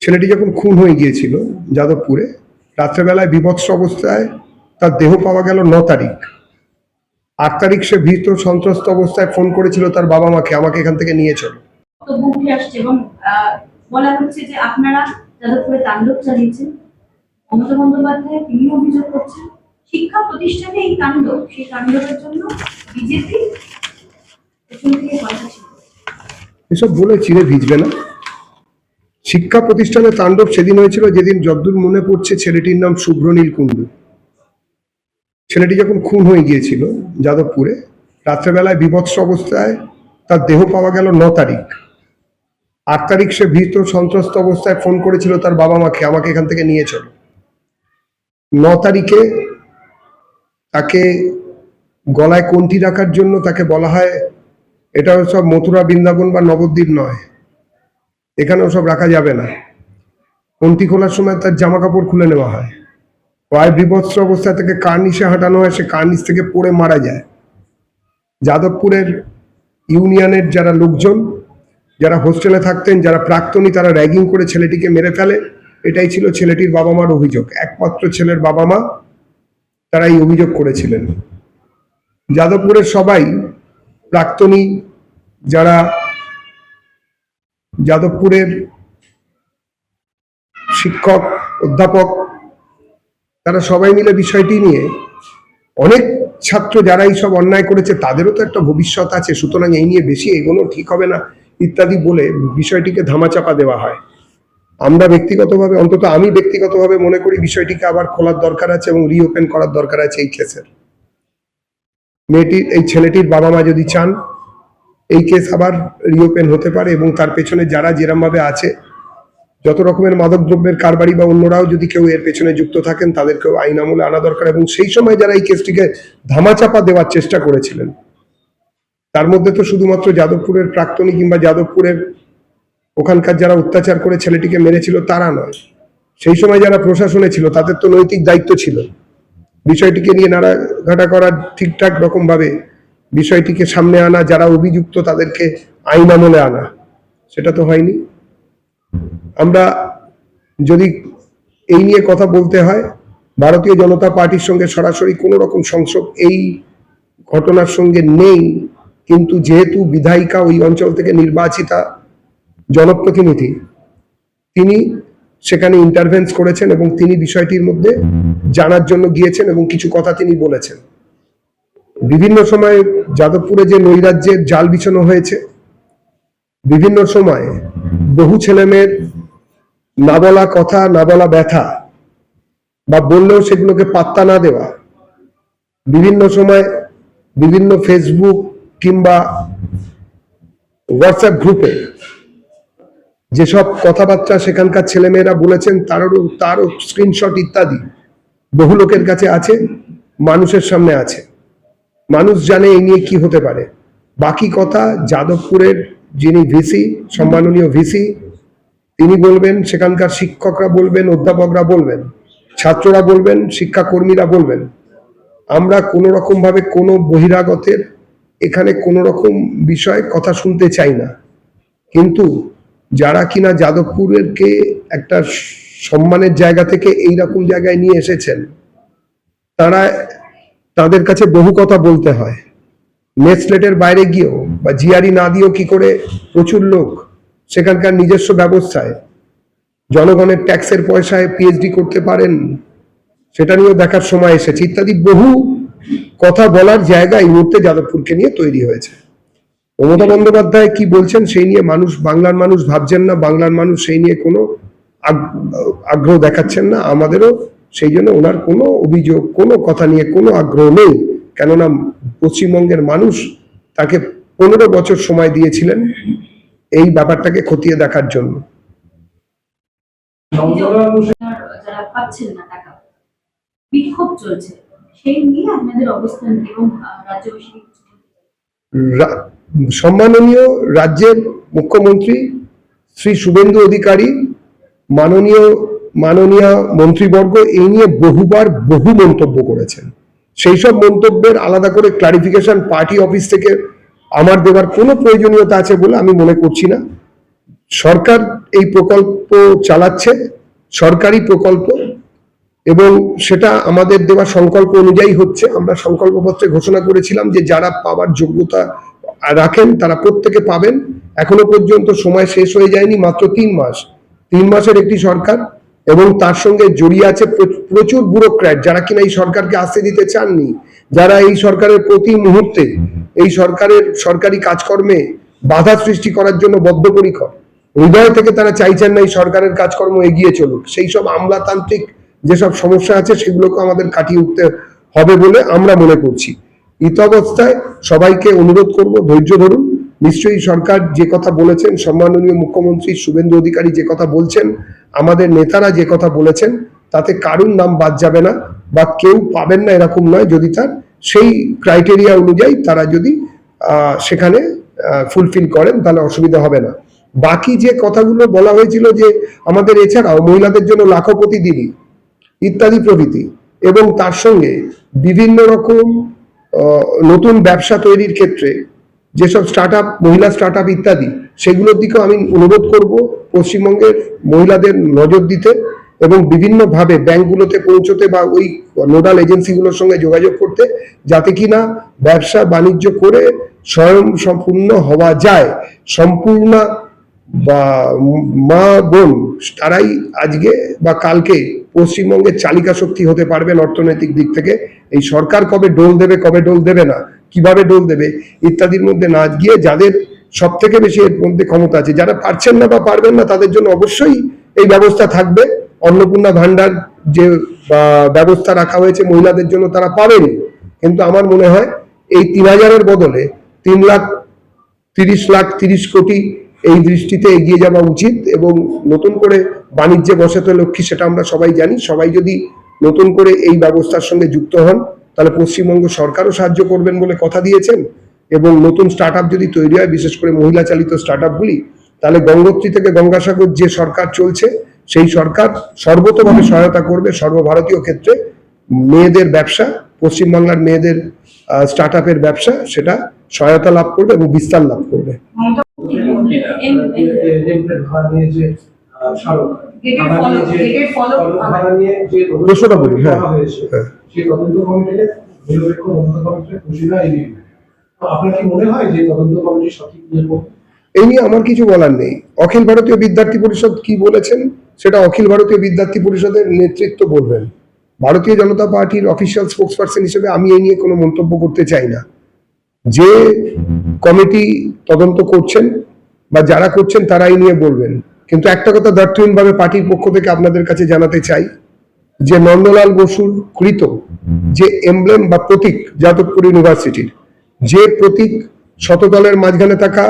ছেলেটি যখন খুন হয়ে গিয়েছিল যাদবপুরে, রাত্রেবেলায় বিভৎস অবস্থায় তার দেহ পাওয়া গেল 9 তারিখ। 8 তারিখ সে ভীত সন্ত্রস্ত অবস্থায় ফোন করেছিল তার বাবা মাকে, আমাকে এখান থেকে নিয়ে চলো। উঠে আসছে এবং বলা হচ্ছে যে আপনারা যাদবপুরে তাণ্ডব চালিয়েছেন। মমতা বন্দ্যোপাধ্যায় তিনি অভিযোগ করছেন শিক্ষা প্রতিষ্ঠানে এই তাণ্ডব, সেই তাণ্ডবের জন্য বিজেপি পেছন থেকে পয়সা ছিল। এসব বলে চিড়ে ভিজবে না। শিক্ষা প্রতিষ্ঠানে তাণ্ডব সেদিন হয়েছিল যেদিন, যদ্দূর মনে পড়ছে, ছেলেটির নাম শুভ্রনীল কুণ্ডু। ছেলেটি যখন খুন হয়ে গিয়েছিল যাদবপুরে, রাত্রেবেলায় বিভৎস অবস্থায় তার দেহ পাওয়া গেল 9 তারিখ। 8 তারিখ সে ভীত সন্ত্রস্ত অবস্থায় ফোন করেছিল তার বাবা মাকে, আমাকে এখান থেকে নিয়ে চলো। 9 তারিখে তাকে গলায় কণ্ঠি রাখার জন্য তাকে বলা হয়, এটা সব মথুরা বৃন্দাবন বা নবদ্বীপ নয়, এখানেও সব রাখা যাবে না। কণ্ঠি খোলার সময় তার জামা কাপড় খুলে নেওয়া হয়। প্রায় বিভৎস অবস্থায় তাকে কার্নিশে হাঁটানো হয়, সে কার্নিশ থেকে পড়ে মারা যায়। যাদবপুরের ইউনিয়নের যারা লোকজন, যারা হোস্টেলে থাকতেন, যারা প্রাক্তনী, তারা র্যাগিং করে ছেলেটিকে মেরে ফেলে। এটাই ছিল ছেলেটির বাবা মার অভিযোগ। একমাত্র ছেলের বাবা মা তারা এই অভিযোগ করেছিলেন। যাদবপুরের সবাই প্রাক্তনী, যারা যাদবপুরের শিক্ষক অধ্যাপক, তারা সবাই মিলে বিষয়টি নিয়ে, অনেক ছাত্র যারা এইসব অন্যায় করেছে তাদেরও তো একটা ভবিষ্যৎ আছে, সুতরাং এই নিয়ে বেশি এগোনো ঠিক হবে না ইত্যাদি বলে বিষয়টিকে ধামাচাপা দেওয়া হয়। আমরা ব্যক্তিগতভাবে, অন্তত আমি ব্যক্তিগতভাবে মনে করি বিষয়টিকে আবার খোলার দরকার আছে এবং রিওপেন করার দরকার আছে এই কেসের। এই ছেলেটির বাবা মা যদি চান এই কেস আবার রিওপেন হতে পারে, এবং তার পেছনে যারা যেরকম ভাবে আছে, যত রকমের মাদক দ্রব্যের কারবারি বা অন্যরাও যদি কেউ এর পেছনে যুক্ত থাকেন, তাদেরকেও আইন আমলে আনা দরকার। এবং সেই সময় যারা এই কেসটিকে ধামাচাপা দেওয়ার চেষ্টা করেছিলেন, তার মধ্যে তো শুধুমাত্র যাদবপুরের প্রাক্তনী কিংবা যাদবপুরের ওখানকার যারা অত্যাচার করে ছেলেটিকে মেরেছিল তারা নয়, সেই সময় যারা প্রশাসনে ছিল তাদের তো নৈতিক দায়িত্ব ছিল বিষয়টিকে নিয়ে নাড়াঘাটা করার, ঠিকঠাক রকম ভাবে বিষয়টিকে সামনে আনা, যারা অভিযুক্ত তাদেরকে আইন আমলে আনা। সেটা তো হয়নি। আমরা যদি এই নিয়ে কথা বলতে হয়, ভারতীয় জনতা পার্টির সঙ্গে সরাসরি কোনো রকম সংযোগ এই ঘটনার সঙ্গে নেই, কিন্তু যেহেতু বিধায়িকা ওই অঞ্চল থেকে নির্বাচিতা জনপ্রতিনিধি, তিনি সেখানে ইন্টারভেন্স করেছেন এবং তিনি বিষয়টির মধ্যে জানার জন্য গিয়েছেন এবং কিছু কথা তিনি বলেছেন। বিভিন্ন সময় যাদবপুরে যে নৈরাজ্যের জাল বিছানো হয়েছে, বিভিন্ন সময় বহু ছেলেমেয়ের না বলা কথা, না বলা ব্যথা, বা বললেও সেগুলোকে পাত্তা না দেওয়া, বিভিন্ন সময় বিভিন্ন ফেসবুক কিংবা হোয়াটসঅ্যাপ গ্রুপে যেসব কথাবার্তা সেখানকার ছেলেমেয়েরা বলেছেন তারও স্ক্রিনশট ইত্যাদি বহু লোকের কাছে আছে, মানুষের সামনে আছে। মানুষ জানে এই নিয়ে কি হতে পারে। বাকি কথা যাদবপুরের যিনি ভিসি, সম্মাননীয় ভিসি, তিনি বলবেন, সেখানকার শিক্ষকরা বলবেন, অধ্যাপকরা বলবেন, ছাত্ররা বলবেন, শিক্ষাকর্মীরা বলবেন। আমরা কোনো রকম ভাবে কোনো বহিরাগতের এখানে কোনো রকম বিষয় কথা শুনতে চাই না। কিন্তু যারা কিনা যাদবপুরকে একটা সম্মানের জায়গা থেকে এইরকম জায়গায় নিয়ে এসেছেন, তাদের কাছে বহু কথা বলতে হয়। নেট স্লেটের বাইরে গিয়েও বা জিআরই না দিয়েও কি করে প্রচুর লোক সেখানকার নিজস্ব ব্যবস্থায় জনগণের ট্যাক্সের পয়সায় পিএইচডি করতে পারেন, সেটা নিয়েও দেখার সময় এসেছে। ইত্যাদি বহু কথা বলার জায়গা এই মুহূর্তে যাদবপুরকে নিয়ে তৈরি হয়েছে। মমতা বন্দ্যোপাধ্যায় কি বলছেন সেই নিয়ে বাংলার মানুষ ভাবছেন না, বাংলার মানুষ সেই নিয়ে কোনো আগ্রহ দেখাচ্ছেন না। আমাদেরও সেই জন্য ওনার কোনো অভিযোগ, কোনো কথা নিয়ে কোনো আগ্রহ নেই, কেননা পশ্চিমবঙ্গের মানুষ তাকে 15 বছর সময় দিয়েছিলেন এই ব্যাপারটাকে খতিয়ে দেখার জন্য। যারা পাচ্ছেন না টাকা, বিক্ষোভ চলছে, সেই নিয়ে আপনাদের অবস্থান এবং রাজ্যবাসী সম্মাননীয় রাজ্যের মুখ্যমন্ত্রী শ্রী শুভেন্দু অধিকারী, মাননীয় মন্ত্রীবর্গ এই নিয়ে বহুবার বহু মন্তব্য করেছেন। সেই সব মন্তব্যের আলাদা করে ক্লারিফিকেশন পার্টি অফিস থেকে আমার দেওয়ার কোনো প্রয়োজনীয়তা আছে বলে আমি মনে করছি না। সরকার এই প্রকল্প চালাচ্ছে, সরকারি প্রকল্প, এবং সেটা আমাদের দেওয়া সংকল্প অনুযায়ী হচ্ছে। আমরা সংকল্পপত্রে ঘোষণা করেছিলাম যে যারা পাওয়ার যোগ্যতা রাখেন তারা প্রত্যেকে পাবেন। এখনো পর্যন্ত সময় শেষ হয়ে যায়নি, মাত্র 3 মাস। 3 মাসের একটি সরকার, এবং তার সঙ্গে জড়িয়ে আছে প্রচুর ব্যুরোক্র্যাট যারা কিনা এই সরকারকে আসতে দিতে চাননি, যারা এই সরকারের প্রতি মুহূর্তে এই সরকারের সরকারি কাজকর্মে বাধা সৃষ্টি করার জন্য বদ্ধপরিকর। হৃদয় থেকে তারা চাইছেন না এই সরকারের কাজকর্ম এগিয়ে চলুক। সেই সব আমলাতান্ত্রিক যেসব সমস্যা আছে সেগুলোকে আমাদের কাটিয়ে উঠতে হবে বলে আমরা মনে করছি। ইতাবস্থায় সবাইকে অনুরোধ করব, ধৈর্য ধরুন। নিশ্চয়ই সরকার যে কথা বলেছেন, সম্মাননীয় মুখ্যমন্ত্রী শুভেন্দু অধিকারী যে কথা বলছেন, আমাদের নেতারা যে কথা বলেছেন, তাতে কারুর নাম বাদ যাবে না বা কেউ পাবেন না এরকম নয়। যদি তার সেই ক্রাইটেরিয়া অনুযায়ী তারা যদি সেখানে ফুলফিল করেন তাহলে অসুবিধা হবে না। বাকি যে কথাগুলো বলা হয়েছিল যে আমাদের এছাড়াও মহিলাদের জন্য লাখপতি দিদি ইত্যাদি প্রভৃতি, এবং তার সঙ্গে বিভিন্ন রকম নতুন ব্যবসা তৈরির ক্ষেত্রে যেসব মহিলা স্টার্ট আপ ইত্যাদি, সেগুলোর দিকেও আমি অনুরোধ করব পশ্চিমবঙ্গের মহিলাদের নজর দিতে এবং বিভিন্নভাবে ব্যাংকগুলোতে পৌঁছতে বা ওই নোডাল এজেন্সিগুলোর সঙ্গে যোগাযোগ করতে, যাতে কিনা ব্যবসা বাণিজ্য করে স্বয়ং সম্পূর্ণ হওয়া যায়। সম্পূর্ণ বা মা বোন তারাই আজকে বা কালকে পশ্চিমবঙ্গের চালিকা শক্তি হতে পারবেন অর্থনৈতিক দিক থেকে। এই সরকার কবে ডোল দেবে, কবে ডোল দেবে না, কিভাবে ডোল দেবে ইত্যাদির মধ্যে না গিয়ে যাদের সব থেকে বেশি এর মধ্যে ক্ষমতা আছে, যারা পারছেন না বা পারবেন না, তাদের জন্য অবশ্যই এই ব্যবস্থা থাকবে। অন্নপূর্ণা ভান্ডার যে ব্যবস্থা রাখা হয়েছে মহিলাদের জন্য, তারা পাবেনি। কিন্তু আমার মনে হয় এই 3000-এর বদলে 3,30,30 কোটি এই দৃষ্টিতে এগিয়ে যাওয়া উচিত। এবং নতুন করে বাণিজ্যে বসাতে লক্ষ্মী, সেটা আমরা সবাই জানি। সবাই যদি নতুন করে এই ব্যবস্থার সঙ্গে যুক্ত হন তাহলে পশ্চিমবঙ্গ সরকারও সাহায্য করবেন বলে কথা দিয়েছেন। এবং নতুন স্টার্ট আপ যদি তৈরি হয়, বিশেষ করে মহিলা চালিত স্টার্ট আপগুলি, তাহলে গঙ্গোত্রী থেকে গঙ্গাসাগর যে সরকার চলছে সেই সরকার সর্বতোভাবে সহায়তা করবে সর্বভারতীয় ক্ষেত্রে। মেয়েদের ব্যবসা, পশ্চিমবাংলার মেয়েদের স্টার্ট আপের ব্যবসা, সেটা সহায়তা লাভ করবে এবং বিস্তার লাভ করবে। প্রশ্নটা বলি, হ্যাঁ, আপনার কি মনে হয় যে তদন্ত কমিটি সঠিক নির্বাচন? এই নিয়ে আমার কিছু বলার নেই। অখিল ভারতীয় বিদ্যার্থী পরিষদ কি বলেছেন সেটা অখিল ভারতীয় বিদ্যার্থী পরিষদের নেতৃত্ব বলবেন। ভারতীয় জনতা পার্টির অফিসিয়াল স্পোক্সপারসন হিসেবে আমি এই নিয়ে কোনো মন্তব্য করতে চাই না। যে কমিটি তদন্ত করছেন বা যারা করছেন তারাই নিয়ে বলবেন। কিন্তু একটা কথা দায়িত্বহীনভাবে পার্টির পক্ষ থেকে আপনাদের কাছে জানাতে চাই যে নন্দলাল বসুর কৃত যে এমব্লেম বা প্রতীক যাদবপুর ইউনিভার্সিটির, যে প্রতীক শতদলের মাঝখানে থাকা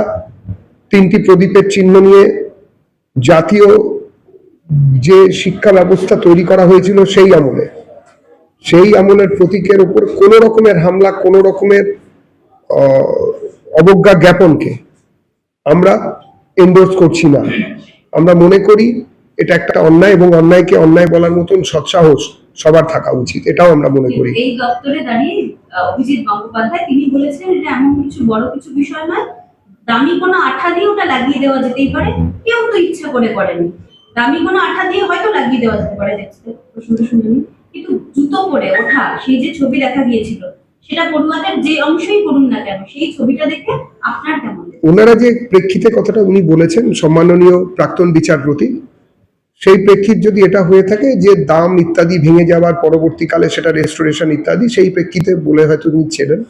3টি প্রদীপের চিহ্ন নিয়ে জাতীয় যে শিক্ষা ব্যবস্থা তৈরি করা হয়েছিল সেই আমলের প্রতীকের উপর কোনো রকমের হামলা, কোনো রকমের অবজ্ঞা জ্ঞাপনকে আমরা এন্ডোর্স করছি না। আমরা মনে করি এটা একটা অন্যায়, এবং অন্যায়কে অন্যায় বলার মতন সৎসাহস সবার থাকা উচিত, এটাও আমরা মনে করি। এই দপ্তরে দাঁড়িয়ে অভিজিৎ গঙ্গোপাধ্যায় তিনি বলেছেন এটা এমন কিছু বড় কিছু বিষয় নয়, দামি কোনো আঠা দিয়ে ওটা লাগিয়ে দেওয়া যেতেই পারে, কেউ তো ইচ্ছা করে করেনি। দামি কোনো আঠা দিয়ে হয়তো লাগিয়ে দেওয়া যেতে পারে, প্রশ্নটা শুনিনি, কিন্তু জুতো পরে ওঠা সেই যে ছবি দেখা গিয়েছিল, সেটা পড়ুয়াদের যে অংশই করুন না কেন, সেই ছবিটা দেখে আপনার কেমন? ওনারা যে প্রেক্ষিতে কথাটা উনি বলেছেন, সম্মাননীয় প্রাক্তন বিচারপতি, সেই প্রেক্ষিত যদি এটা হয়ে থাকে যে দাম ইত্যাদি ভেঙে যাওয়ার পরবর্তীকালে সেটা রেস্টোরেশন ইত্যাদি, সেই প্রেক্ষিতে বলে হয়তো উনি ছিলেন।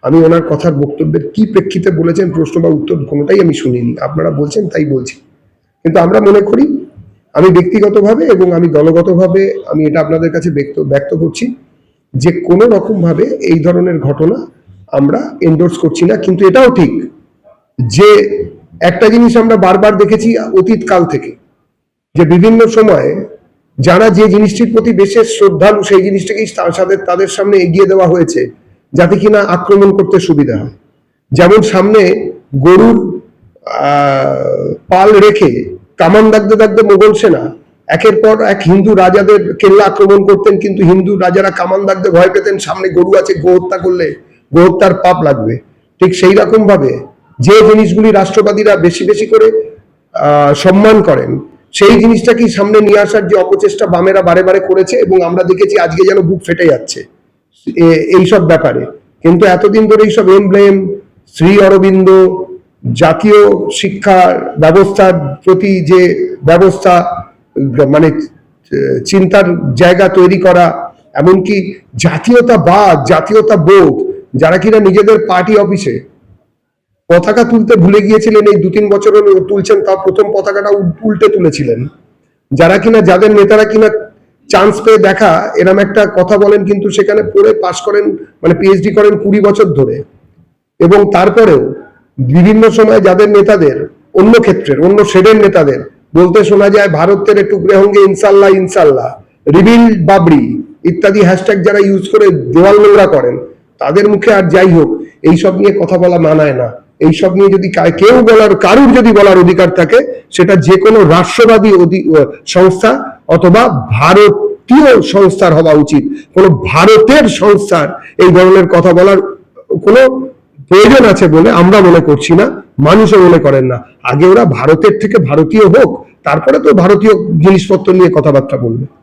আমি ওনার কথার বক্তব্যের কি প্রেক্ষিতে বলেছেন প্রশ্ন বা উত্তর কোনোটাই আমি শুনিনি, আপনারা বলছেন তাই বলছি। কিন্তু আমরা মনে করি, আমি ব্যক্তিগতভাবে এবং আমি দলগতভাবে আমি এটা আপনাদের কাছে ব্যক্ত করছি যে কোনো রকম ভাবে এই ধরনের ঘটনা আমরা এন্ডোর্স করছি না। কিন্তু এটাও ঠিক যে একটা জিনিস আমরা বারবার দেখেছি অতীতকাল থেকে, যে বিভিন্ন সময়ে যারা যে জিনিসটির প্রতি বিশেষ শ্রদ্ধালু সেই জিনিসটাকেই তাদের সামনে এগিয়ে দেওয়া হয়েছে যাতে কিনা আক্রমণ করতে সুবিধা হয়। যেমন সামনে গরুর পাল রেখে কামান দাগতে দাগতে মোগল সেনা একের পর এক হিন্দু রাজাদের কেল্লা আক্রমণ করতেন, কিন্তু হিন্দু রাজারা কামান দাগতে ভয় পেতেন, সামনে গরু আছে, গোহত্যা করলে গোহত্যার পাপ লাগবে। ঠিক সেই রকম ভাবে যে জিনিসগুলি রাষ্ট্রবাদীরা বেশি বেশি করে সম্মান করেন, সেই জিনিসটা কি সামনে নিয়ে আসার যে অপচেষ্টা বামেরা বারে বারে করেছে, এবং আমরা দেখেছি আজকে যেন বুক ফেটে যাচ্ছে এইসব ব্যাপারে। কিন্তু এতদিন ধরে এইসব এমব্লেম, শ্রী অরবিন্দ, জাতীয় শিক্ষা ব্যবস্থার প্রতি যে ব্যবস্থা, মানে চিন্তার জায়গা তৈরি করা, এমনকি জাতীয়তাবাদ, জাতীয়তা বোধ, যারা কিনা নিজেদের পার্টি অফিসে পতাকা তুলতে ভুলে গিয়েছিলেন, এই 2-3 বছর হলো তুলছেন, তা প্রথম পতাকাটা উল্টে তুলেছিলেন, যারা কিনা যাদের নেতারা কিনা চান্স পেয়ে দেখা এরম একটা কথা বলেন, কিন্তু সেখানে পড়ে পাশ করেন, মানে পিএইচডি করেন 20 বছর ধরে, এবং তারপরেও বিভিন্ন সময় যাদের নেতাদের, অন্য ক্ষেত্রের অন্য শেডের নেতাদের বলতে শোনা যায় ভারতের টুকরে হোঙ্গে ইনশাল্লাহ ইনশাল্লাহ, রিবিল্ড বাবরি ইত্যাদি হ্যাশট্যাগ যারা ইউজ করে দেওয়াল নোংরা করেন, তাদের মুখে আর যাই হোক এইসব নিয়ে কথা বলা মানায় না। এইসব নিয়ে যদি কেউ বলার, কারুর যদি বলার অধিকার থাকে, সেটা যে কোনো রাষ্ট্রবাদী সংস্থা অথবা ভারতীয় সংস্থার হওয়া উচিত। কোনো ভারতের সংস্থার এই ধরনের কথা বলার কোনো প্রয়োজন আছে বলে আমরা মনে করছি না, মানুষও মনে করেন না। আগে ওরা ভারতের থেকে ভারতীয় হোক, তারপরে তো ভারতীয় জিনিসপত্র নিয়ে কথাবার্তা বলবে।